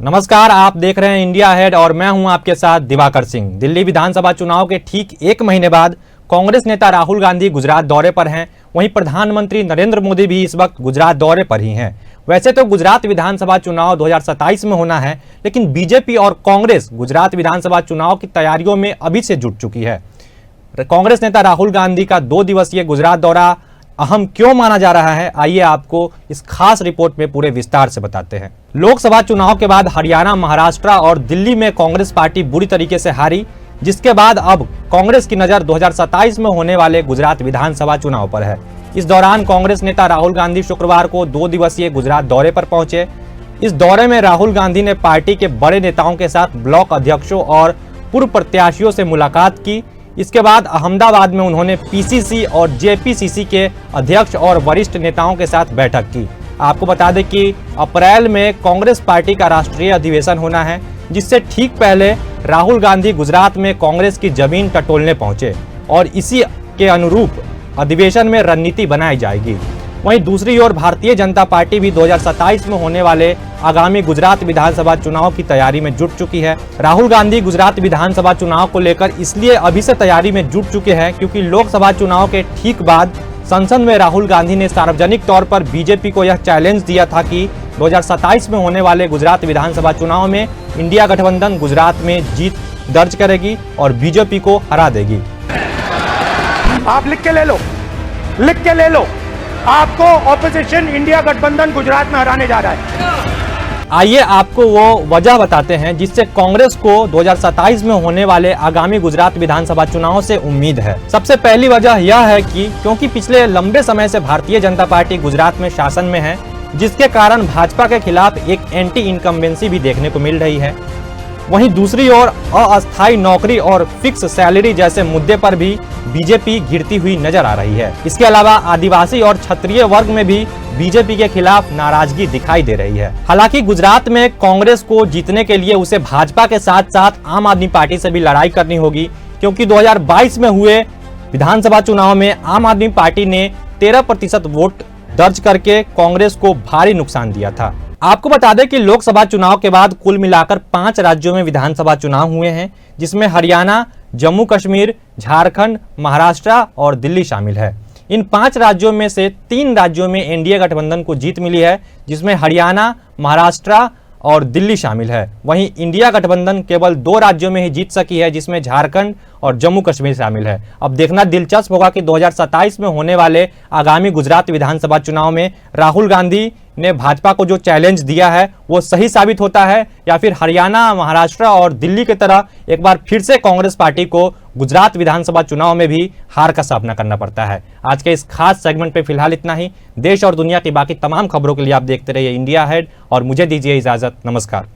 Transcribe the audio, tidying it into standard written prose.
नमस्कार, आप देख रहे हैं इंडिया हेड और मैं हूं आपके साथ दिवाकर सिंह। दिल्ली विधानसभा चुनाव के ठीक एक महीने बाद कांग्रेस नेता राहुल गांधी गुजरात दौरे पर हैं। वहीं प्रधानमंत्री नरेंद्र मोदी भी इस वक्त गुजरात दौरे पर ही हैं। वैसे तो गुजरात विधानसभा चुनाव 2027 में होना है, लेकिन बीजेपी और कांग्रेस गुजरात विधानसभा चुनाव की तैयारियों में अभी से जुट चुकी है। कांग्रेस नेता राहुल गांधी का 2 दिवसीय गुजरात दौरा अहम क्यों माना जा रहा है, आइए आपको इस खास रिपोर्ट में पूरे विस्तार से बताते हैं। लोकसभा चुनाव के बाद हरियाणा, महाराष्ट्र और दिल्ली में कांग्रेस पार्टी बुरी तरीके से हारी, जिसके बाद अब कांग्रेस की नजर 2027 में होने वाले गुजरात विधानसभा चुनाव पर है। इस दौरान कांग्रेस नेता राहुल गांधी शुक्रवार को 2 दिवसीय गुजरात दौरे पर पहुंचे। इस दौरे में राहुल गांधी ने पार्टी के बड़े नेताओं के साथ ब्लॉक अध्यक्षों और पूर्व प्रत्याशियों से मुलाकात की। इसके बाद अहमदाबाद में उन्होंने पीसीसी और जेपीसीसी के अध्यक्ष और वरिष्ठ नेताओं के साथ बैठक की। आपको बता दें कि अप्रैल में कांग्रेस पार्टी का राष्ट्रीय अधिवेशन होना है, जिससे ठीक पहले राहुल गांधी गुजरात में कांग्रेस की जमीन टटोलने पहुंचे और इसी के अनुरूप अधिवेशन में रणनीति बनाई जाएगी। वहीं दूसरी ओर भारतीय जनता पार्टी भी 2027 में होने वाले आगामी गुजरात विधानसभा चुनाव की तैयारी में जुट चुकी है। राहुल गांधी गुजरात विधानसभा चुनाव को लेकर इसलिए अभी से तैयारी में जुट चुके हैं क्योंकि लोकसभा चुनाव के ठीक बाद संसद में राहुल गांधी ने सार्वजनिक तौर पर बीजेपी को यह चैलेंज दिया था कि 2027 में होने वाले गुजरात विधानसभा चुनाव में इंडिया गठबंधन गुजरात में जीत दर्ज करेगी और बीजेपी को हरा देगी। आप लिख के ले लो, आपको ऑपोजिशन इंडिया गठबंधन गुजरात में हराने जा रहा है। आइए आपको वो वजह बताते हैं जिससे कांग्रेस को 2027 में होने वाले आगामी गुजरात विधानसभा चुनाव से उम्मीद है। सबसे पहली वजह यह है कि क्योंकि पिछले लंबे समय से भारतीय जनता पार्टी गुजरात में शासन में है, जिसके कारण भाजपा के खिलाफ एक एंटी इनकम्बेंसी भी देखने को मिल रही है। वहीं दूसरी ओर अस्थायी नौकरी और फिक्स सैलरी जैसे मुद्दे पर भी बीजेपी घिरती हुई नजर आ रही है। इसके अलावा आदिवासी और क्षत्रिय वर्ग में भी बीजेपी के खिलाफ नाराजगी दिखाई दे रही है। हालांकि गुजरात में कांग्रेस को जीतने के लिए उसे भाजपा के साथ साथ आम आदमी पार्टी से भी लड़ाई करनी होगी, क्योंकि 2022 में हुए विधानसभा चुनाव में आम आदमी पार्टी ने 13% वोट दर्ज करके कांग्रेस को भारी नुकसान दिया था। आपको बता दें कि लोकसभा चुनाव के बाद कुल मिलाकर 5 राज्यों में विधानसभा चुनाव हुए हैं, जिसमें हरियाणा, जम्मू कश्मीर, झारखंड, महाराष्ट्र और दिल्ली शामिल है। इन 5 राज्यों में से 3 राज्यों में एनडीए गठबंधन को जीत मिली है, जिसमें हरियाणा, महाराष्ट्र और दिल्ली शामिल है। वहीं इंडिया गठबंधन केवल 2 राज्यों में ही जीत सकी है, जिसमें झारखंड और जम्मू कश्मीर शामिल है। अब देखना दिलचस्प होगा कि 2027 में होने वाले आगामी गुजरात विधानसभा चुनाव में राहुल गांधी ने भाजपा को जो चैलेंज दिया है वो सही साबित होता है, या फिर हरियाणा, महाराष्ट्र और दिल्ली की तरह एक बार फिर से कांग्रेस पार्टी को गुजरात विधानसभा चुनाव में भी हार का सामना करना पड़ता है। आज के इस खास सेगमेंट पे फिलहाल इतना ही। देश और दुनिया की बाकी तमाम खबरों के लिए आप देखते रहिए इंडिया हेड और मुझे दीजिए इजाजत। नमस्कार।